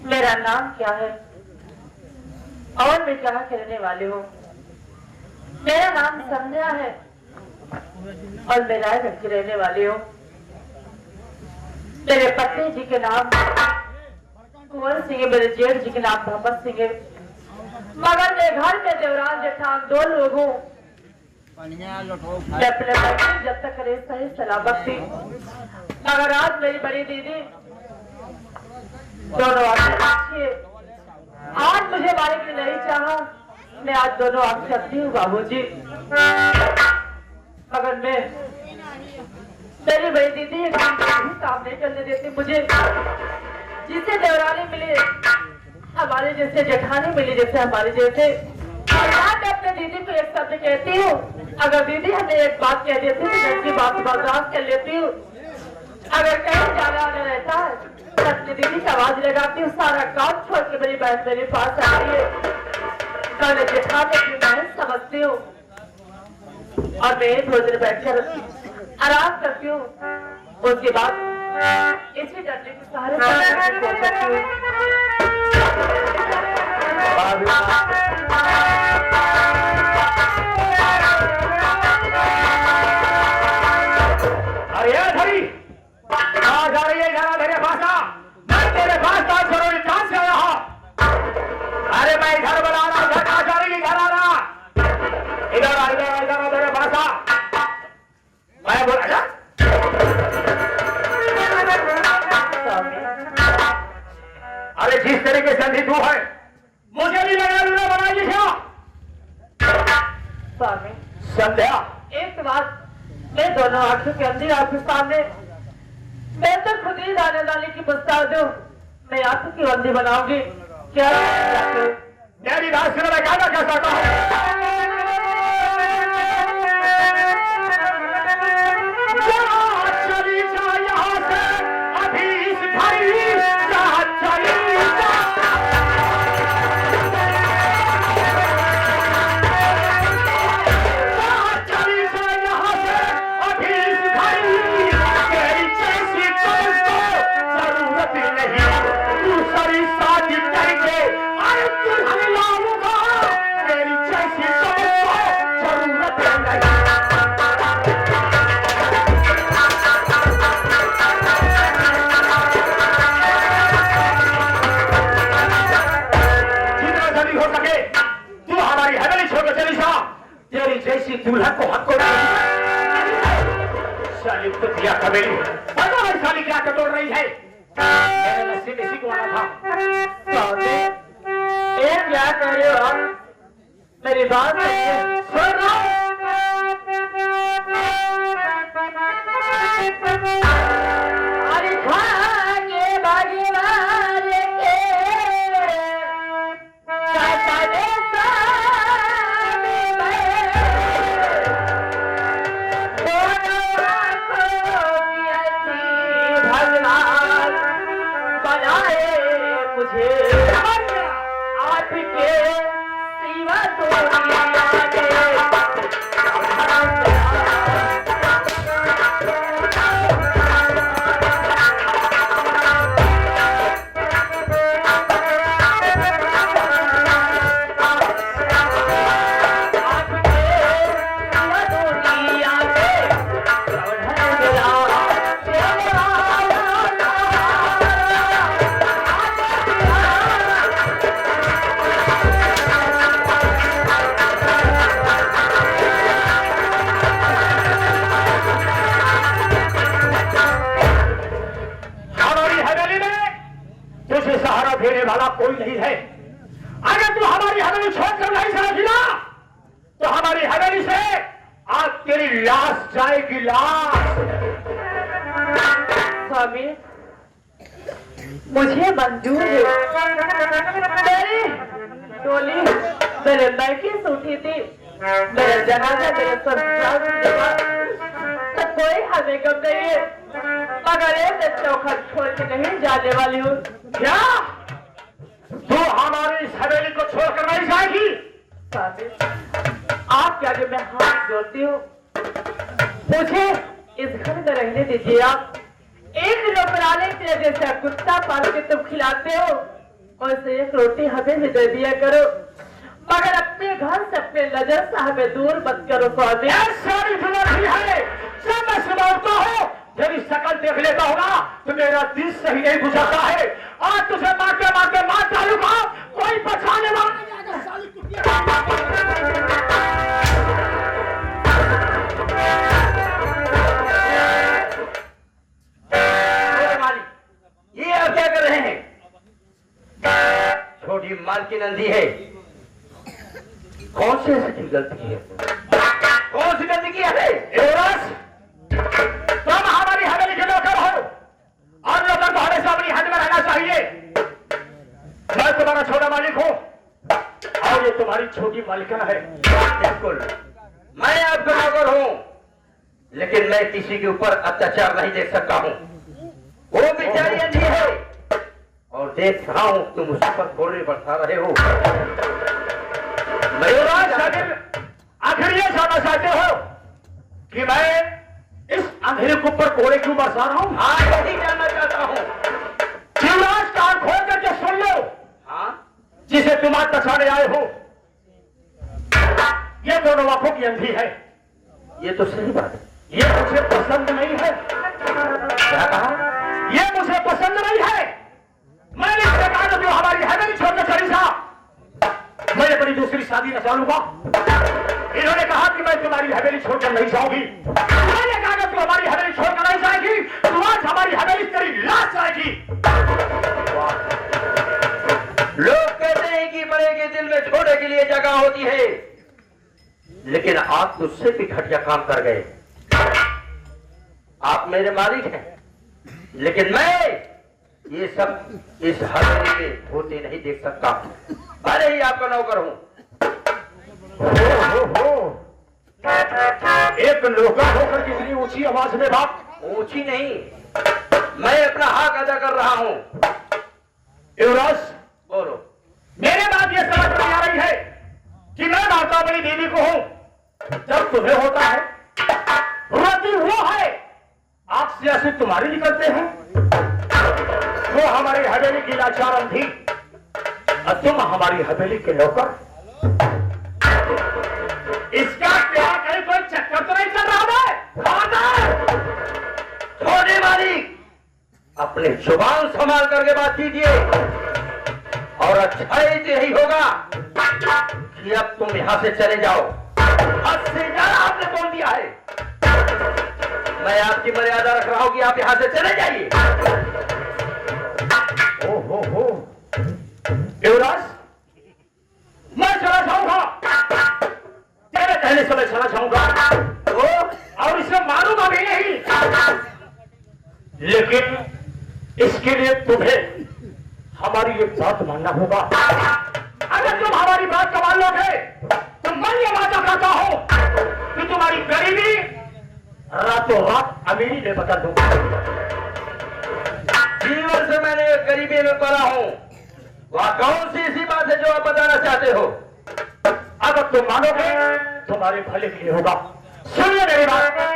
मेरा नाम क्या है और मैं कहाँ के रहने वाले हो? मेरा नाम संध्या है और मैं रायगढ़ की रहने वाली हूँ। मेरे पति जी के नाम कुंवर सिंह, मेरे जेठ जी के नाम मोहम्मद सिंह है, मगर मैं घर में देवरान जेठान दो लोग हूँ। मैं अपने पति जब तक करे सही सलामत थी, मगर आज मेरी बड़ी दीदी दोनों आंखें आज मुझे मारे की नहीं चाहा, मैं आज दोनों आंख सकती हूँ बाबूजी। मगर मैं मेरी बड़ी दीदी काम नहीं करने देती मुझे। जिसे देवरानी मिली, हमारे जैसे जेठानी मिली, जैसे हमारे जैसे, और मैं अपने दीदी को एक शब्द कहती हूँ, अगर दीदी हमें एक बात कह देती तो मैं उसकी बात बर्दाश्त कर लेती हूँ। अगर कहीं जाना आना रहता है अपनी दीदी की आवाज लगाती हूँ, सारा काम छोड़ के मेरी बहन मेरे पास आती है, मैंने जेठानी की बहन समझती हूँ और मैं भोजन बैठकर आराम करती हूँ। उसके बाद इसी डंडे के सहारे अरे धरी कहाँ जा रही है? जाना मेरे पास आ, मैं तेरे पास बात करो, कहां से आया? अरे मैं इधर बना रहा, उधर कहाँ जा रही है? घर आ रहा, इधर आ, इधर आ, इधर आ, मेरे पास आ। मैं बोला जा। अरे जिस तरीके से अंधी तू है, मुझे भी लगा लूना बनाई क्या? स्वामी संध्या, एक बात, मैं दोनों आंखों के अंदर आपके सामने मैं तो खुद ही दाने दाने की बस्ता दूं, मैं आंखों की बंदी बनाऊंगी क्या? मेरी बात सुनो, मैं कहना क्या चाहता हूँ। चली जा यहाँ से अभी इस घड़ी, चली जा। चली जा यहाँ से अभी इस घड़ी, तेरी जैसी जरूरत नहीं, दूसरी शादी करके अरे दुल्हन लाऊंगा, तेरी जैसी जरूरत नहीं। जितना जल्दी हो सके तू हमारी हवेली छोड़कर चली जा, तेरी जैसी दुल्हन को हक को शाली तो दिया हवेली, पता है शाली क्या कटोर रही है? मेरे नसीब इसी को आना था। ये क्या कह रहे हो आप? मेरी बात सुन रहा हूं। अरे भागे भागे वाले के साले साले दोनों आंखों की ऐसी भगवान बनाए मुझे, आपके सिवा तो लाश। स्वामी, मुझे मंजूर है। मेरी डोली मेरे मैके से उठी थी, मेरा जनाजा मेरे संस्कार से जमा, तो कोई हमें गम नहीं है, मगर ये मैं चौखट छोड़ के नहीं जाने वाली हूँ। क्या तू हमारी इस हवेली को छोड़कर नहीं जाएगी? स्वामी, आपके आगे मैं हाथ जोड़ती हूँ, मुझे इस घर में रहने दीजिए। आप एक नौकरानी के जैसा कुत्ता पाल के तुम खिलाते हो, और से एक रोटी हमें भी दे दिया करो, मगर अपने घर से अपने नजर से हमें दूर मत करो। स्वामी, सारी दुनिया है, सब मैं सुनाता हूँ, तेरी शकल देख लेता हूँ ना तो मेरा दिल सही नहीं गुजरता है। आज तुझे मारते मार डालूंगा, कोई बचाने वाला नहीं आएगा। साली कुत्तिया ये आप क्या कर रहे हैं? छोटी मालकिन अंधी है, कौन सी ऐसी गलती की है? कौन सी गलती की है? तुम हमारी हवेली के नौकर हो और नौकर को हमेशा अपनी हद में रहना चाहिए। मैं तुम्हारा छोटा मालिक हूँ और ये तुम्हारी छोटी मालिकन है। बिल्कुल, मैं आपका नौकर हूँ, लेकिन मैं किसी के ऊपर अत्याचार नहीं देख सकता हूँ। वो बेचारी अंधी है और देख रहा हूँ तुम उस पर गोले बरसा रहे हो। आखिर ये जानना चाहते हो कि मैं इस अंधेरे के ऊपर कोड़े क्यों बरसा रहा हूँ? हाँ, यही जानना चाहता हूँ। शिवराज, कान खोल करके सुन लो। हाँ, जिसे तुम आज बचाने आए हो, ये दोनों आंखों की अंधी है। ये तो सही बात है। ये मुझे पसंद नहीं है। क्या कहा? ये मुझे पसंद नहीं है। मैंने इससे कहा कि हमारी हवेली छोड़कर चली जा, मैं अपनी दूसरी शादी न चालूंगा। इन्होंने कहा कि मैं तुम्हारी हवेली छोड़कर नहीं जाऊंगी। मैंने कहा कि तू हमारी हवेली छोड़कर नहीं जाएगी, तू आज हमारी हवेली तेरी लाश जाएगी। लोग कहते हैं कि बड़े के दिल में छोटे के लिए जगह होती है, लेकिन आप तुझसे भी घटिया काम कर गए। आप मेरे मालिक हैं, लेकिन मैं ये सब इस हवेली में होते नहीं देख सकता। भले ही आपका नौकर हूं। हो। एक नौकर होकर कितनी ऊंची आवाज में बात? ऊंची नहीं, मैं अपना हक अदा कर रहा हूं। युवराज, बोलो। मेरे बात ये समझ में आ रही है कि मैं माता अपनी दीदी को हूं। जब तुम्हें होता है, रोती वो है, आंख से आंसू तुम्हारे निकलते हैं। वो हमारी हवेली की लाचार अंधी और तुम हमारी हवेली के नौकर। इसका क्या कहीं कोई चक्कर तो नहीं चल रहा है? छोटे मालिक, अपने जुबान संभाल करके बात कीजिए, और अच्छा यही होगा कि अब तुम यहां से चले जाओ। हद से ज्यादा आपने बोल दिया है। मैं आपकी मर्यादा रख रहा हूं कि आप यहां से चले जाइए। हो युवराज, मैं चला जाऊंगा, तेरे कहने से मैं चला जाऊंगा और इसे मारूंगा भी नहीं, लेकिन इसके लिए तुम्हें हमारी एक बात मानना होगा। अगर तुम हमारी बात को मान लोगे तो मैं ये वादा करता हूं कि तुम्हारी गरीबी रातों रात अमीरी में बदल दूंगा। जीवन से मैंने गरीबी में पला हूं, वह कौन सी ऐसी बात है जो आप बताना चाहते हो? अगर तुम मानोगे तुम्हारे भले के लिए होगा। सुनिए मेरी बात।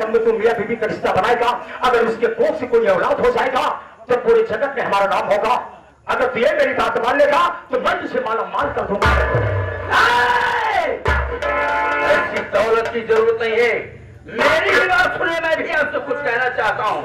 संग में तू मियां बीवी का रिश्ता बनाएगा, अगर उसके कोख से कोई औलाद हो जाएगा तो पूरे जगत में हमारा नाम होगा। अगर तू ये मेरी बात मान लेगा तो मैं तुझे माला माल कर दूंगा। ऐसी दौलत की जरूरत नहीं है, मेरी भी बात सुने, मैं भी आपसे कुछ कहना चाहता हूँ।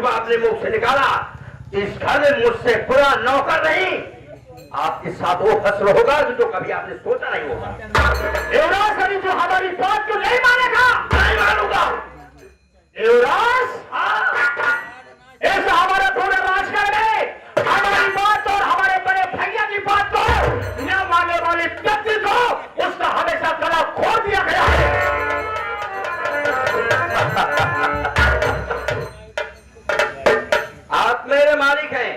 आपने मुख से निकाला, इस घर में मुझसे बुरा नौकर नहीं, आपके साथ वो फसल होगा जो कभी आपने सोचा नहीं होगा। युवराज अभी जो हमारी बात को नहीं मानेगा, नहीं मानूंगा। युवराज ऐसा हमारे पूरे राजगढ़ में हमारी बात और हमारे बड़े भैया की बात को न मानने वाले व्यक्ति को उसका हमेशा गला खोल दिया गया है। आप मेरे मालिक हैं,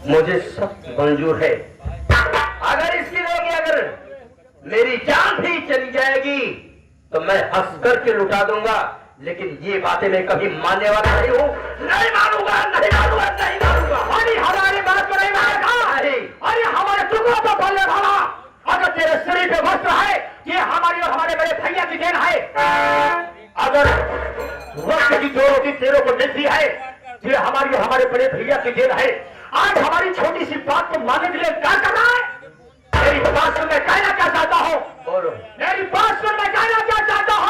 मुझे सब मंजूर है। अगर इसकी लोग अगर मेरी जान भी चली जाएगी तो मैं हंस करके लुटा दूंगा, लेकिन ये बातें मैं कभी मानने वाला नहीं हूँ। नहीं मानूंगा, नहीं मानूंगा, नहीं मानूंगा। अरे हमारी बात को नहीं मानेगा, अरे हमारे टुकड़ों को बोलने वाला, अगर तेरे शरीर पे वस्त्र है ये हमारी और हमारे बड़े भैया की देन है। अगर वक्त की जो रोटी तेरों को मिलती है ये हमारी और हमारे बड़े भैया की देन है। आज हमारी छोटी सी बात को मानने के लिए क्या कर रहा है? मेरी बात सुन, मैं कहना क्या चाहता हूँ, बोलो। मेरी बात सुन, मैं कहना क्या चाहता हूँ।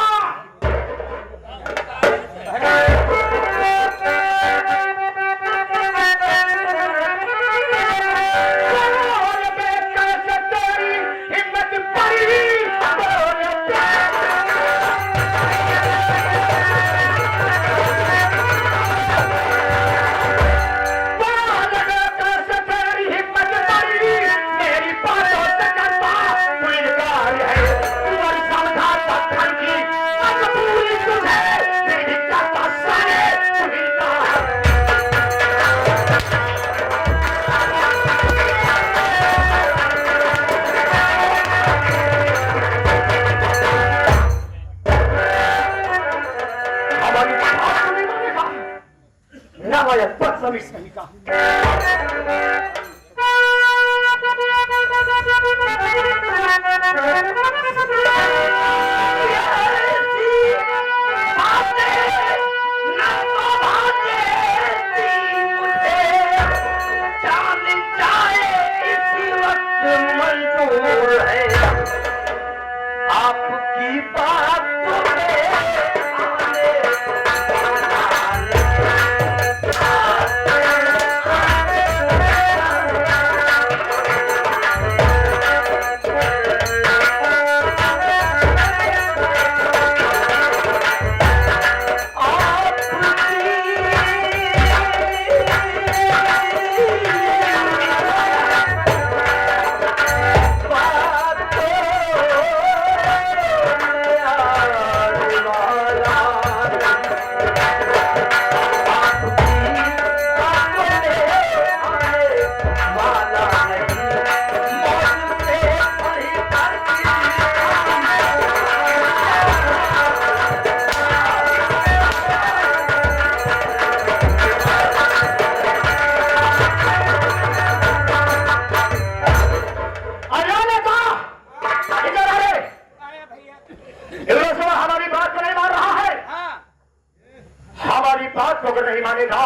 नहीं मानेगा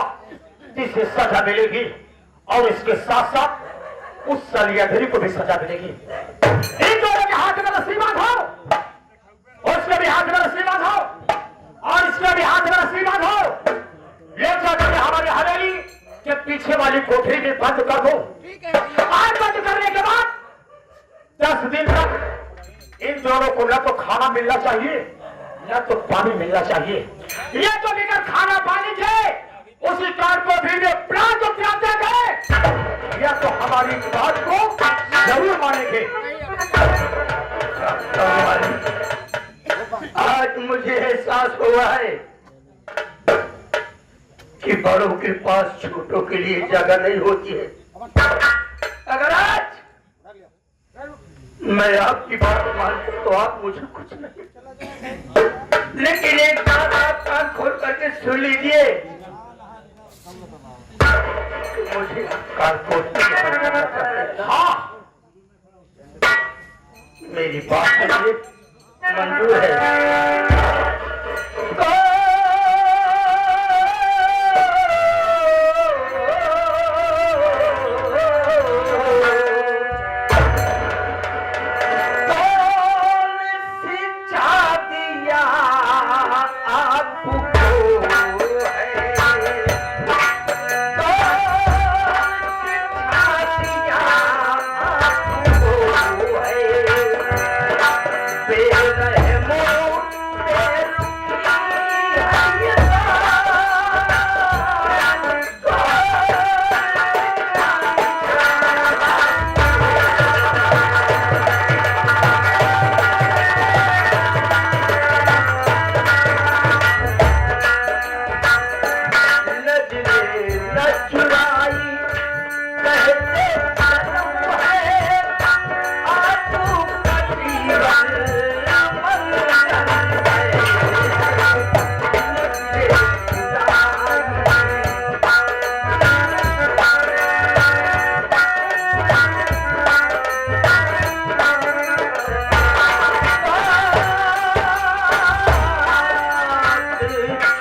इसे सजा मिलेगी और इसके साथ साथ उस सलियाधरी को भी सजा मिलेगी। इन दोनों के हाथ में रस्सी बांधो, उसके भी हाथ में रस्सी बांधो और इसके भी हाथ में रस्सी बांधो। ले जाकर हमारी हवेली कि पीछे वाली कोठरी भी बंद कर दो। आज बंद करने के बाद 10 दिन तक इन दोनों को न तो खाना मिलना चाहिए न तो पानी मिलना चाहिए। ये तो बिना खाना पानी के उसी कार को भी वे प्राण को त्याग देंगे या तो हमारी बात को जरूर मानेंगे। आज मुझे एहसास हुआ है कि बड़ों के पास छोटों के लिए जगह नहीं होती है। अगर आज मैं आपकी बात मानूं तो आप मुझे कुछ नहीं, लेकिन एक बात आप कान खोल करके सुन लीजिए, मुझे कारपोट हाँ मेरी बात मुझे मंजूर है।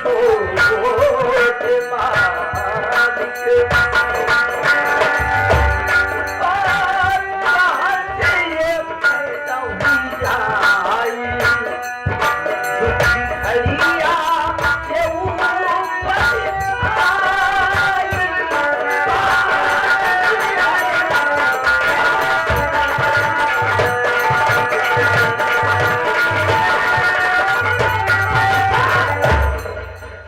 छोड़